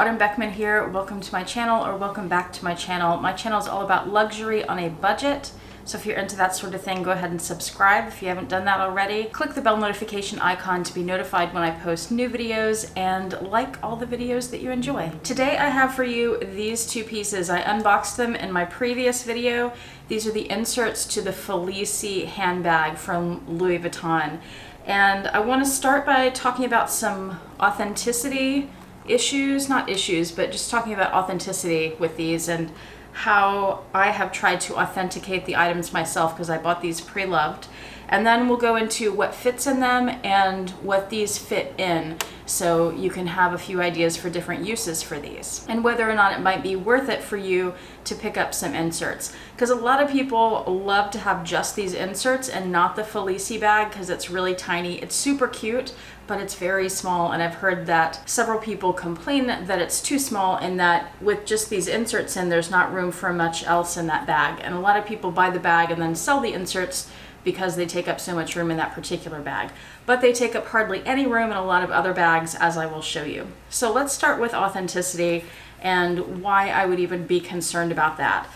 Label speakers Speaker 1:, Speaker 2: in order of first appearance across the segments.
Speaker 1: Autumn Beckman here. Welcome to my channel, or welcome back to my channel. My channel is all about luxury on a budget. So if you're into that sort of thing, go ahead and subscribe if you haven't done that already. Click the bell notification icon to be notified when I post new videos, and like all the videos that you enjoy. Today I have for you these two pieces. I unboxed them in my previous video. These are the inserts to the Felicie handbag from Louis Vuitton. And I want to start by talking about some authenticity issues, not issues, but just talking about authenticity with these and how I have tried to authenticate the items myself, because I bought these pre-loved. And then we'll go into what fits in them and what these fit in, so you can have a few ideas for different uses for these, and whether or not it might be worth it for you to pick up some inserts. Because a lot of people love to have just these inserts and not the Felicie bag because it's really tiny. It's super cute, but it's very small, and I've heard that several people complain that it's too small and that with just these inserts in, there's not room for much else in that bag. And a lot of people buy the bag and then sell the inserts because they take up so much room in that particular bag. But they take up hardly any room in a lot of other bags, as I will show you. So let's start with authenticity and why I would even be concerned about that.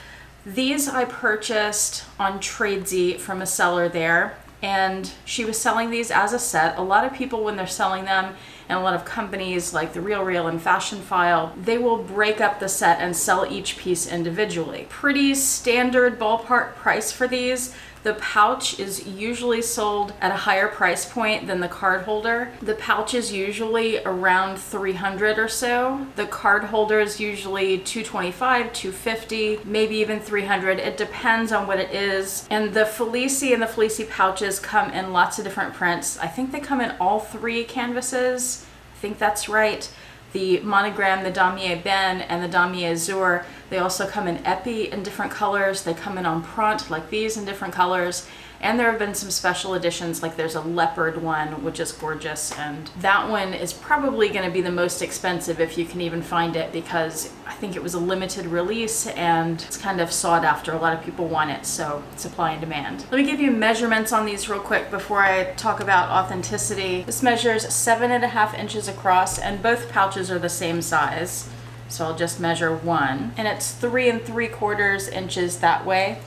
Speaker 1: These I purchased on Tradesy from a seller there, and she was selling these as a set. A lot of people, when they're selling them, and a lot of companies like The RealReal and Fashionphile, they will break up the set and sell each piece individually. Pretty standard ballpark price for these. The pouch is usually sold at a higher price point than the card holder. The pouch is usually around $300 or so. The card holder is usually $225, $250, maybe even $300. It depends on what it is. And the Felicie and the Felicie pouches come in lots of different prints. I think they come in all three canvases. I think that's right. The monogram, the damier ben, and the damier azur, they also come in epi in different colors. They come in empreinte like these in different colors. And there have been some special editions, like there's a leopard one, which is gorgeous. And that one is probably going to be the most expensive if you can even find it, because I think it was a limited release and it's kind of sought after. A lot of people want it, so supply and demand. Let me give you measurements on these real quick before I talk about authenticity. This measures 7.5 inches across, and both pouches are the same size. So I'll just measure one, and it's 3 3/4 inches that way.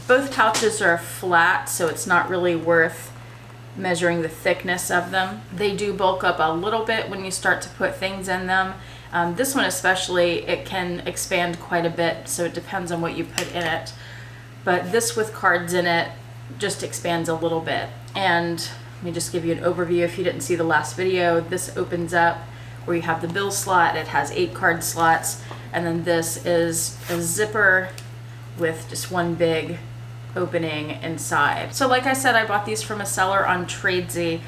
Speaker 1: Both pouches are flat, so it's not really worth measuring the thickness of them. They do bulk up a little bit when you start to put things in them. This one especially, it can expand quite a bit, so it depends on what you put in it. But this with cards in it just expands a little bit. And let me just give you an overview if you didn't see the last video. This opens up where you have the bill slot. It has 8 card slots, and then this is a zipper with just one big opening inside. So like I said, I bought these from a seller on Tradesy,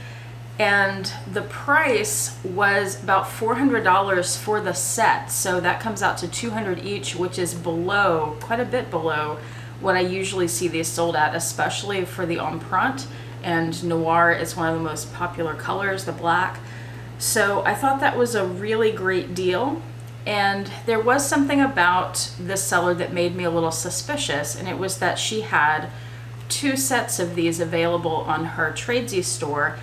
Speaker 1: and the price was about $400 for the set. So that comes out to $200 each, which is below, quite a bit below what I usually see these sold at, especially for the empreinte, and noir is one of the most popular colors, the black. So I thought that was a really great deal. And there was something about this seller that made me a little suspicious, and it was that she had 2 sets of these available on her Tradesy store,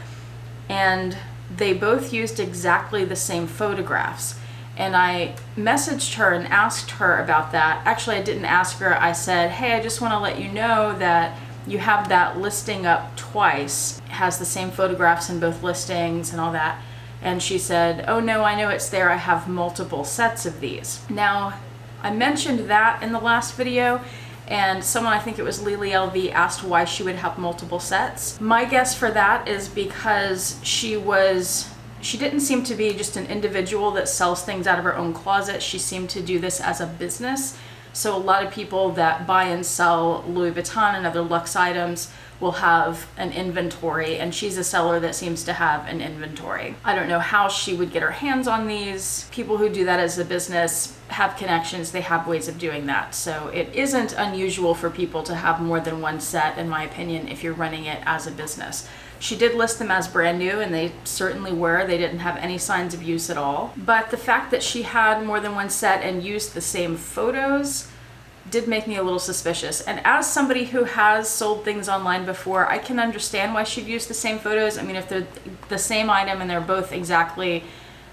Speaker 1: and they both used exactly the same photographs. And I messaged her and asked her about that. Actually, I didn't ask her. I said, hey, I just want to let you know that you have that listing up twice. It has the same photographs in both listings and all that. And she said, oh no, I know it's there. I have multiple sets of these. Now, I mentioned that in the last video, and someone, I think it was Lily LV, asked why she would have multiple sets. My guess for that is because she didn't seem to be just an individual that sells things out of her own closet. She seemed to do this as a business. So a lot of people that buy and sell Louis Vuitton and other luxe items will have an inventory, and she's a seller that seems to have an inventory. I don't know how she would get her hands on these. People who do that as a business have connections, they have ways of doing that. So it isn't unusual for people to have more than one set, in my opinion, if you're running it as a business. She did list them as brand new, and they certainly were. They didn't have any signs of use at all. But the fact that she had more than one set and used the same photos did make me a little suspicious. And as somebody who has sold things online before, I can understand why she'd use the same photos. I mean, if they're the same item and they're both exactly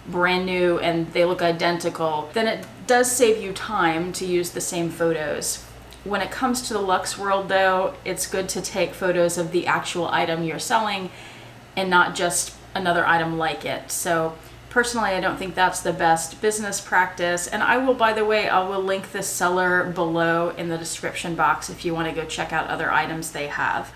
Speaker 1: brand new and they look identical, then it does save you time to use the same photos. When it comes to the luxe world though, it's good to take photos of the actual item you're selling and not just another item like it. So personally, I don't think that's the best business practice. And I will, by the way, I will link this seller below in the description box if you want to go check out other items they have.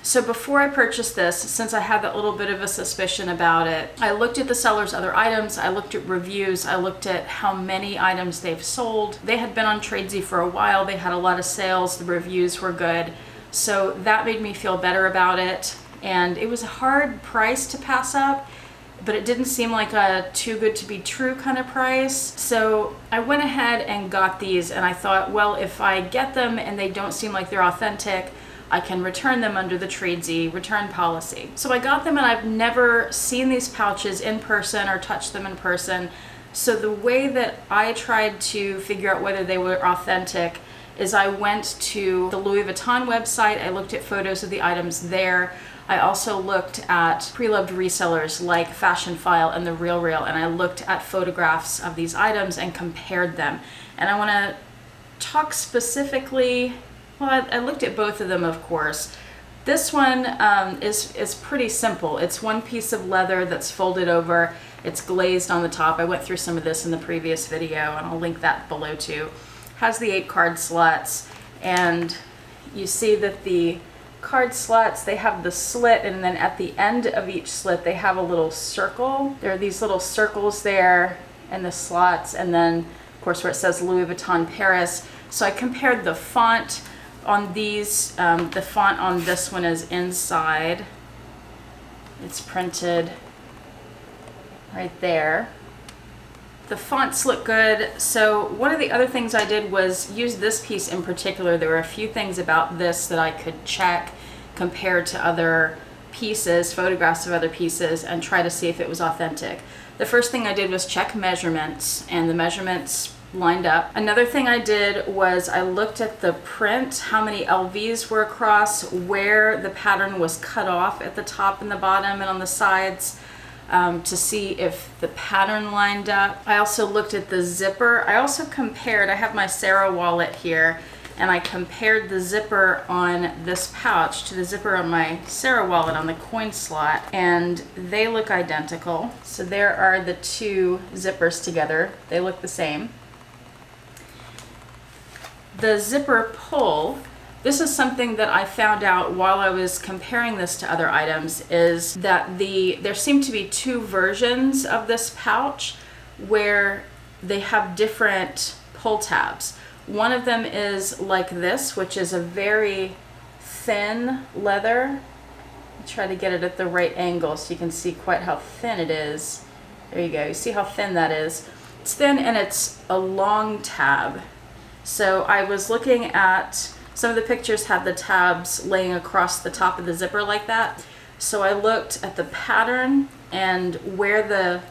Speaker 1: So before I purchased this, since I had that little bit of a suspicion about it, I looked at the seller's other items, I looked at reviews, I looked at how many items they've sold. They had been on Tradesy for a while, they had a lot of sales, the reviews were good. So that made me feel better about it. And it was a hard price to pass up, but it didn't seem like a too good to be true kind of price. So I went ahead and got these, and I thought, well, if I get them and they don't seem like they're authentic, I can return them under the Tradesy return policy. So I got them, and I've never seen these pouches in person or touched them in person. So the way that I tried to figure out whether they were authentic is I went to the Louis Vuitton website, I looked at photos of the items there. I also looked at Preloved resellers like Fashionphile and The RealReal, and I looked at photographs of these items and compared them. And I want to talk specifically, well, I looked at both of them, of course. This one is pretty simple. It's one piece of leather that's folded over. It's glazed on the top. I went through some of this in the previous video, and I'll link that below too. Has the 8 card slots, and you see that the card slots, they have the slit, and then at the end of each slit they have a little circle. There are these little circles there and the slots, and then of course where it says Louis Vuitton Paris. So I compared the font on these. The font on this one is inside. It's printed right there. The fonts look good. So one of the other things I did was use this piece in particular. There were a few things about this that I could check compared to other pieces, photographs of other pieces, and try to see if it was authentic. The first thing I did was check measurements, and the measurements lined up. Another thing I did was I looked at the print, how many LVs were across, where the pattern was cut off at the top and the bottom and on the sides, to see if the pattern lined up. I also looked at the zipper. I also compared, I have my Sarah wallet here, and I compared the zipper on this pouch to the zipper on my Sarah wallet on the coin slot, and they look identical. So there are the two zippers together. They look the same. The zipper pull, this is something that I found out while I was comparing this to other items, is that there seem to be two versions of this pouch where they have different pull tabs. One of them is like this, which is a very thin leather. I'll try to get it at the right angle so you can see quite how thin it is. There you go, you see how thin that is. It's thin and it's a long tab. So I was looking at, some of the pictures had the tabs laying across the top of the zipper like that. So I looked at the pattern and where the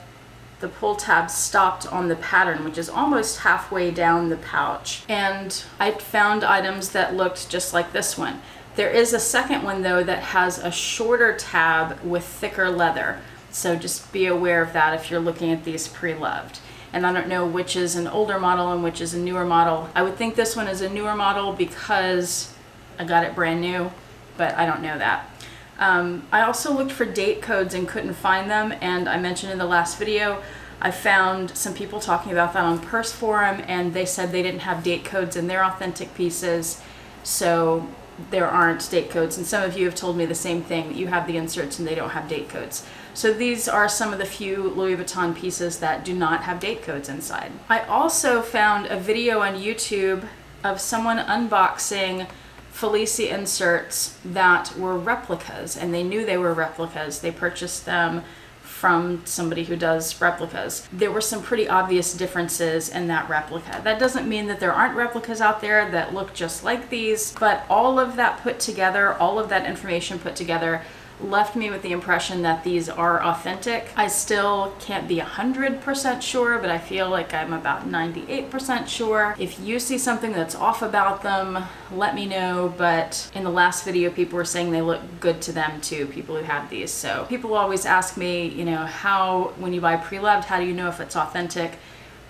Speaker 1: pull tab stopped on the pattern, which is almost halfway down the pouch. And I found items that looked just like this one. There is a second one though that has a shorter tab with thicker leather. So just be aware of that if you're looking at these pre-loved. And I don't know which is an older model and which is a newer model. I would think this one is a newer model because I got it brand new, but I don't know that. I also looked for date codes and couldn't find them, and I mentioned in the last video I found some people talking about that on Purse Forum, and they said they didn't have date codes in their authentic pieces, so there aren't date codes. And some of you have told me the same thing, that you have the inserts and they don't have date codes. So these are some of the few Louis Vuitton pieces that do not have date codes inside. I also found a video on YouTube of someone unboxing Felicie inserts that were replicas, and they knew they were replicas. They purchased them from somebody who does replicas. There were some pretty obvious differences in that replica. That doesn't mean that there aren't replicas out there that look just like these, but all of that put together, all of that information put together, left me with the impression that these are authentic. I still can't be 100% sure, but I feel like I'm about 98% sure. If you see something that's off about them, let me know. But in the last video, people were saying they look good to them too, people who have these. So people always ask me, you know, how, when you buy Preloved, how do you know if it's authentic?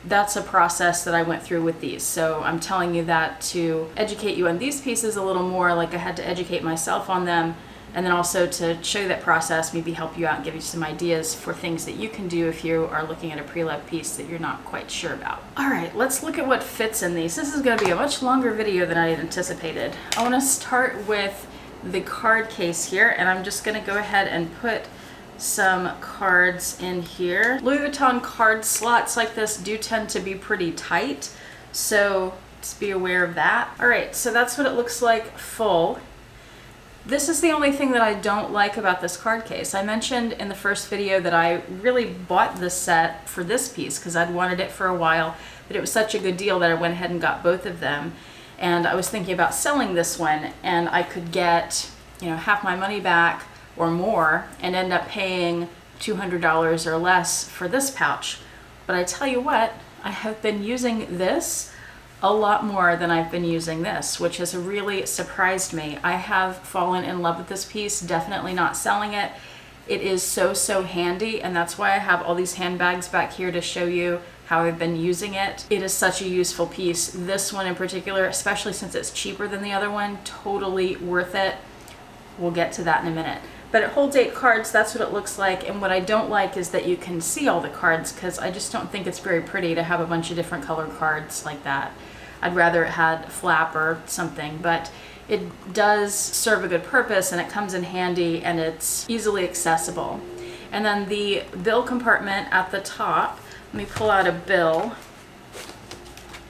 Speaker 1: That's a process that I went through with these. So I'm telling you that to educate you on these pieces a little more, like I had to educate myself on them, and then also to show you that process, maybe help you out and give you some ideas for things that you can do if you are looking at a Preloved piece that you're not quite sure about. All right, let's look at what fits in these. This is gonna be a much longer video than I had anticipated. I wanna start with the card case here, and I'm just gonna go ahead and put some cards in here. Louis Vuitton card slots like this do tend to be pretty tight, so just be aware of that. All right, so that's what it looks like full. This is the only thing that I don't like about this card case. I mentioned in the first video that I really bought this set for this piece because I'd wanted it for a while, but it was such a good deal that I went ahead and got both of them. And I was thinking about selling this one, and I could get, you know, half my money back or more and end up paying $200 or less for this pouch. But I tell you what, I have been using this a lot more than I've been using this, which has really surprised me. I have fallen in love with this piece, definitely not selling it. It is so handy, and that's why I have all these handbags back here to show you how I've been using it. It is such a useful piece. This one in particular, especially since it's cheaper than the other one, totally worth it. We'll get to that in a minute. But it holds 8 cards, that's what it looks like, and what I don't like is that you can see all the cards, because I just don't think it's very pretty to have a bunch of different colored cards like that. I'd rather it had a flap or something, but it does serve a good purpose, and it comes in handy, and it's easily accessible. And then the bill compartment at the top, let me pull out a bill.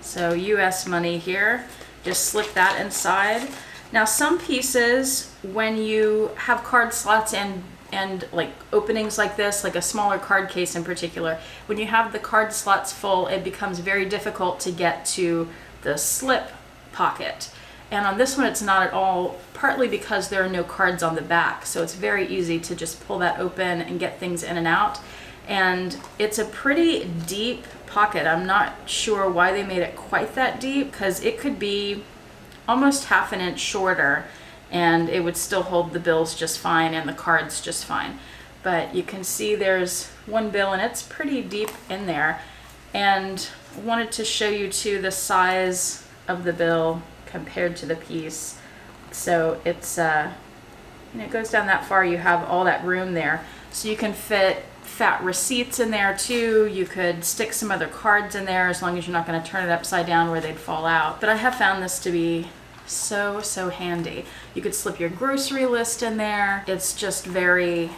Speaker 1: So US money here, just slip that inside. Now some pieces, when you have card slots and like openings like this, like a smaller card case in particular, when you have the card slots full, it becomes very difficult to get to the slip pocket. And on this one it's not at all, partly because there are no cards on the back, so it's very easy to just pull that open and get things in and out. And it's a pretty deep pocket. I'm not sure why they made it quite that deep, because it could be almost half an inch shorter and it would still hold the bills just fine and the cards just fine. But you can see there's one bill and it's pretty deep in there. And I wanted to show you too the size of the bill compared to the piece. So it's and it goes down that far, you have all that room there. So you can fit fat receipts in there too. You could stick some other cards in there, as long as you're not going to turn it upside down where they'd fall out. But I have found this to be so handy. You could slip your grocery list in there. It's just very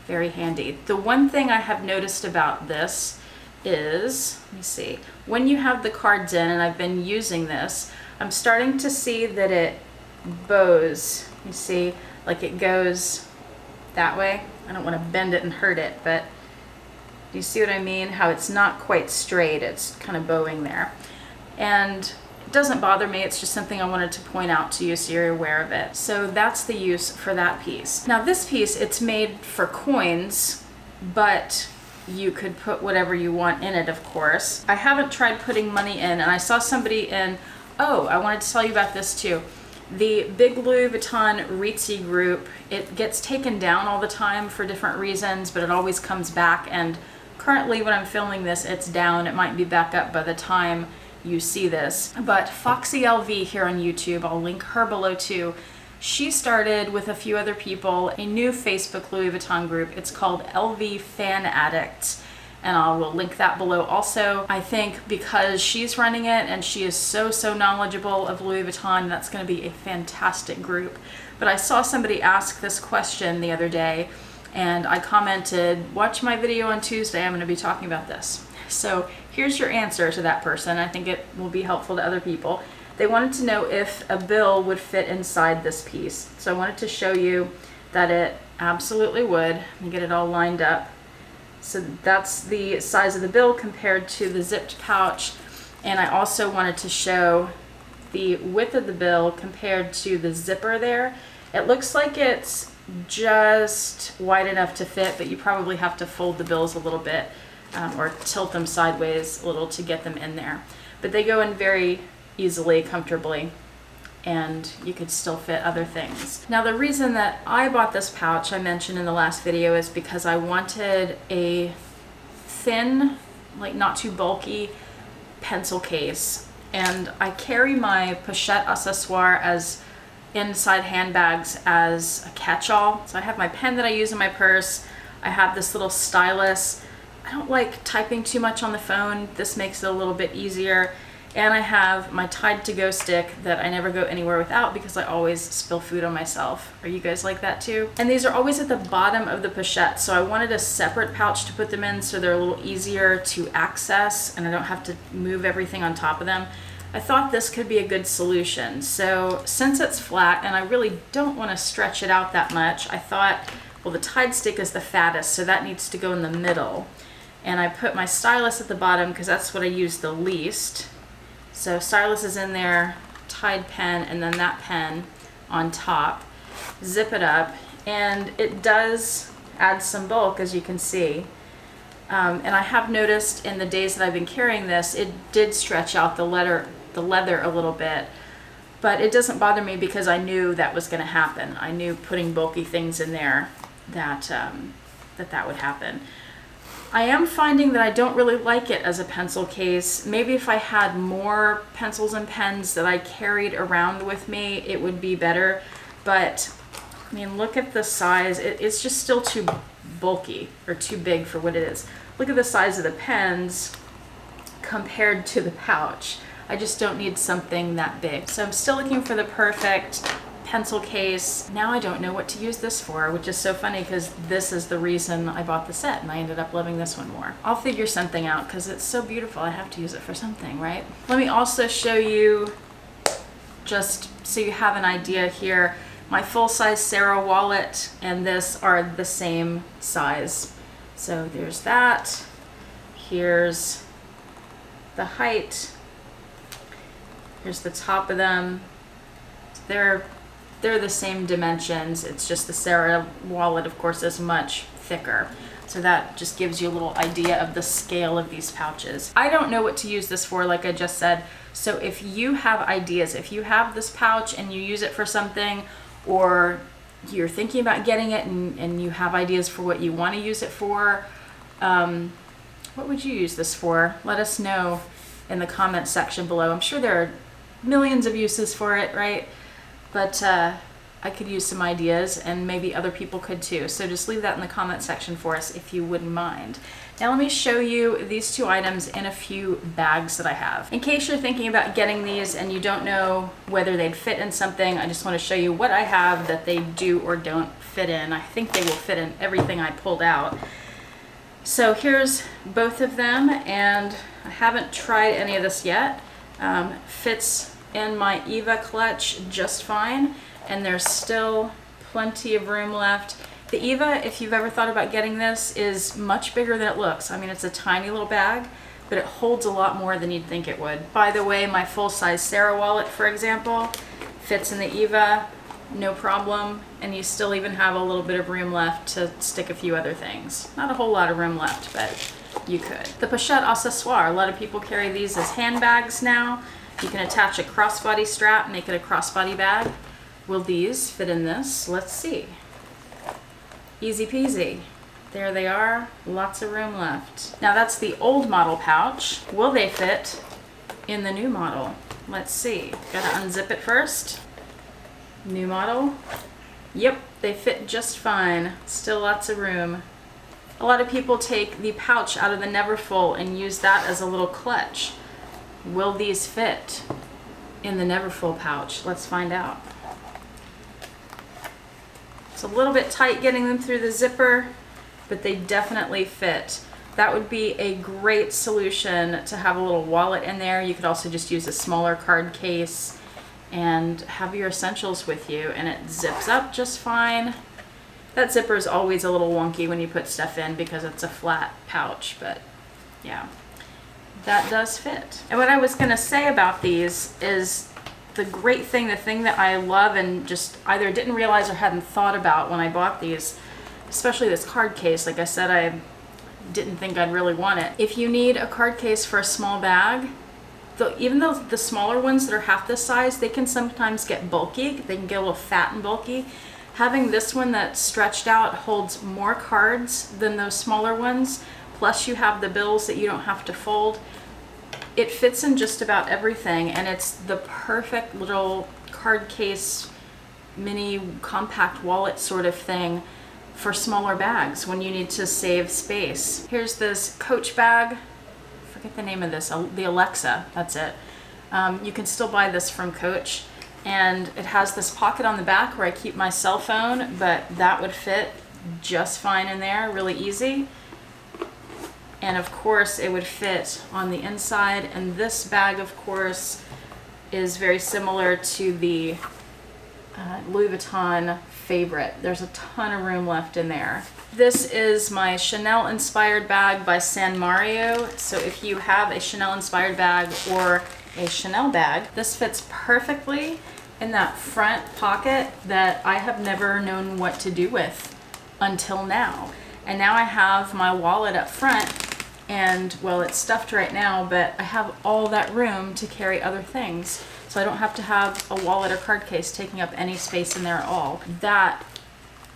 Speaker 1: handy. The one thing I have noticed about this is, let me see, when you have the cards in, and I've been using this, I'm starting to see that it bows. You see, like it goes that way. I don't want to bend it and hurt it, but do you see what I mean? How it's not quite straight, it's kind of bowing there. And it doesn't bother me, it's just something I wanted to point out to you so you're aware of it. So that's the use for that piece. Now this piece, it's made for coins, but you could put whatever you want in it, of course. I haven't tried putting money in, and I saw somebody in, oh, I wanted to tell you about this too. The big Louis Vuitton Ritzy group, it gets taken down all the time for different reasons, but it always comes back, and currently when I'm filming this, it's down. It might be back up by the time you see this. But foxylv here on YouTube, I'll link her below too. She started with a few other people a new Facebook Louis Vuitton group. It's called LV Fan Addicts, and I will link that below also. I think because she's running it and she is so knowledgeable of Louis Vuitton, that's going to be a fantastic group. But I saw somebody ask this question the other day, and I commented, watch my video on Tuesday, I'm going to be talking about this. So here's your answer to that person. I think it will be helpful to other people. They wanted to know if a bill would fit inside this piece. So I wanted to show you that it absolutely would. Let me get it all lined up. So that's the size of the bill compared to the zipped pouch. And I also wanted to show the width of the bill compared to the zipper there. It looks like it's just wide enough to fit, but you probably have to fold the bills a little bit or tilt them sideways a little to get them in there. But they go in very easily, comfortably, and you could still fit other things. Now the reason that I bought this pouch I mentioned in the last video is because I wanted a thin, like not too bulky pencil case, and I carry my pochette accessoire as inside handbags as a catch-all. So I have my pen that I use in my purse, I have this little stylus. I don't like typing too much on the phone, this makes it a little bit easier. And I have my Tide to Go stick that I never go anywhere without because I always spill food on myself. Are you guys like that too? And these are always at the bottom of the pochette, so I wanted a separate pouch to put them in so they're a little easier to access and I don't have to move everything on top of them. I thought this could be a good solution. So since it's flat and I really don't want to stretch it out that much, I thought, well, the Tide stick is the fattest, so that needs to go in the middle. And I put my stylus at the bottom because that's what I use the least. So stylus is in there, Tide pen, and then that pen on top. Zip it up, and it does add some bulk, as you can see. And I have noticed in the days that I've been carrying this, it did stretch out the leather a little bit, but it doesn't bother me because I knew that was going to happen. I knew putting bulky things in there that that would happen. I am finding that I don't really like it as a pencil case. Maybe if I had more pencils and pens that I carried around with me, it would be better. But I mean, look at the size. It's just still too bulky or too big for what it is. Look at the size of the pens compared to the pouch. I just don't need something that big. So I'm still looking for the perfect pencil case. Now I don't know what to use this for, which is so funny because this is the reason I bought the set and I ended up loving this one more. I'll figure something out because it's so beautiful. I have to use it for something, right? Let me also show you, just so you have an idea here, my full-size Sarah wallet and this are the same size. So there's that. Here's the height. Here's the top of them. They're the same dimensions. It's just the Sarah wallet, of course, is much thicker. So that just gives you a little idea of the scale of these pouches. I don't know what to use this for, like I just said. So if you have ideas, if you have this pouch and you use it for something, or you're thinking about getting it and you have ideas for what you want to use it for, what would you use this for? Let us know in the comments section below. I'm sure there are millions of uses for it, right? But I could use some ideas and maybe other people could too. So just leave that in the comment section for us if you wouldn't mind. Now let me show you these two items in a few bags that I have. In case you're thinking about getting these and you don't know whether they'd fit in something, I just want to show you what I have that they do or don't fit in. I think they will fit in everything I pulled out. So here's both of them, and I haven't tried any of this yet. Fits in my Eva clutch just fine, and there's still plenty of room left. The Eva, if you've ever thought about getting this, is much bigger than it looks. I mean, it's a tiny little bag, but it holds a lot more than you'd think it would. By the way, my full-size Sarah wallet, for example, fits in the Eva, no problem, and you still even have a little bit of room left to stick a few other things. Not a whole lot of room left, but you could. The pochette accessoire, a lot of people carry these as handbags now. You can attach a crossbody strap, make it a crossbody bag. Will these fit in this? Let's see. Easy peasy. There they are, lots of room left. Now that's the old model pouch. Will they fit in the new model? Let's see. Gotta unzip it first. New model. Yep, they fit just fine. Still lots of room. A lot of people take the pouch out of the Neverfull and use that as a little clutch. Will these fit in the Neverfull pouch? Let's find out. It's a little bit tight getting them through the zipper, but they definitely fit. That would be a great solution to have a little wallet in there. You could also just use a smaller card case and have your essentials with you, and it zips up just fine. That zipper is always a little wonky when you put stuff in because it's a flat pouch, but yeah. That does fit. And what I was going to say about these is the great thing, the thing that I love and just either didn't realize or hadn't thought about when I bought these, especially this card case, like I said, I didn't think I'd really want it. If you need a card case for a small bag, even though the smaller ones that are half this size, they can sometimes get bulky. They can get a little fat and bulky. Having this one that's stretched out holds more cards than those smaller ones. Plus you have the bills that you don't have to fold. It fits in just about everything, and it's the perfect little card case, mini compact wallet sort of thing for smaller bags when you need to save space. Here's this Coach bag. I forget the name of this, the Alexa, that's it. You can still buy this from Coach, and it has this pocket on the back where I keep my cell phone, but that would fit just fine in there, really easy. And of course it would fit on the inside, and this bag of course is very similar to the Louis Vuitton Favorite. There's a ton of room left in there. This is my Chanel inspired bag by San Mario. So if you have a Chanel inspired bag or a Chanel bag, this fits perfectly in that front pocket that I have never known what to do with until now. And now I have my wallet up front, and well, it's stuffed right now, but I have all that room to carry other things. So I don't have to have a wallet or card case taking up any space in there at all. That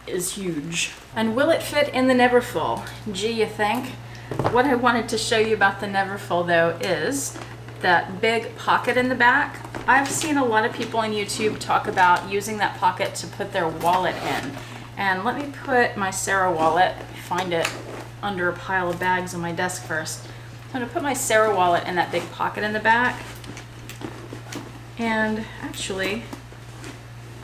Speaker 1: is huge. And will it fit in the Neverfull? Gee, you think? What I wanted to show you about the Neverfull though is that big pocket in the back. I've seen a lot of people on YouTube talk about using that pocket to put their wallet in. And let me put my Sarah wallet, find it under a pile of bags on my desk first. I'm gonna put my Sarah wallet in that big pocket in the back. And actually,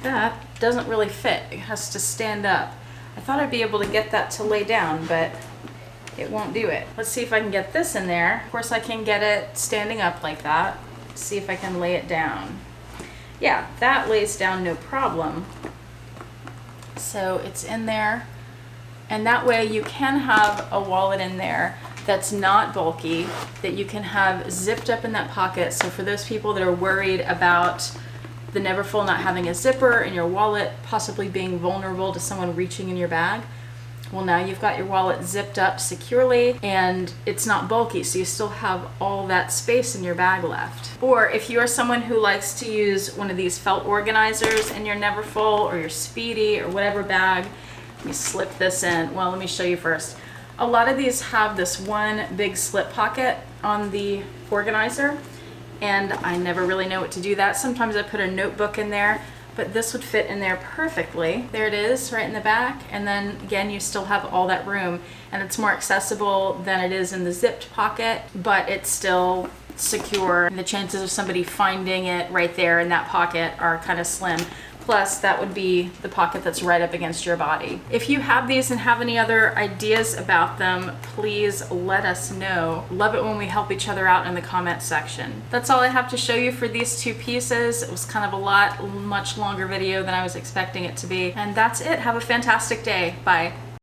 Speaker 1: that doesn't really fit. It has to stand up. I thought I'd be able to get that to lay down, but it won't do it. Let's see if I can get this in there. Of course I can get it standing up like that. See if I can lay it down. Yeah, that lays down no problem. So it's in there. And that way you can have a wallet in there that's not bulky, that you can have zipped up in that pocket. So for those people that are worried about the Neverfull not having a zipper and your wallet possibly being vulnerable to someone reaching in your bag, well, now you've got your wallet zipped up securely and it's not bulky, so you still have all that space in your bag left. Or if you are someone who likes to use one of these felt organizers in your Neverfull or your Speedy or whatever bag, let me slip this in. Well, let me show you first. A lot of these have this one big slip pocket on the organizer, and I never really know what to do that. Sometimes I put a notebook in there, but this would fit in there perfectly. There it is, right in the back, and then again you still have all that room, and it's more accessible than it is in the zipped pocket, but it's still secure. The chances of somebody finding it right there in that pocket are kind of slim. Plus, that would be the pocket that's right up against your body. If you have these and have any other ideas about them, please let us know. Love it when we help each other out in the comment section. That's all I have to show you for these two pieces. It was kind of a much longer video than I was expecting it to be. And that's it. Have a fantastic day. Bye.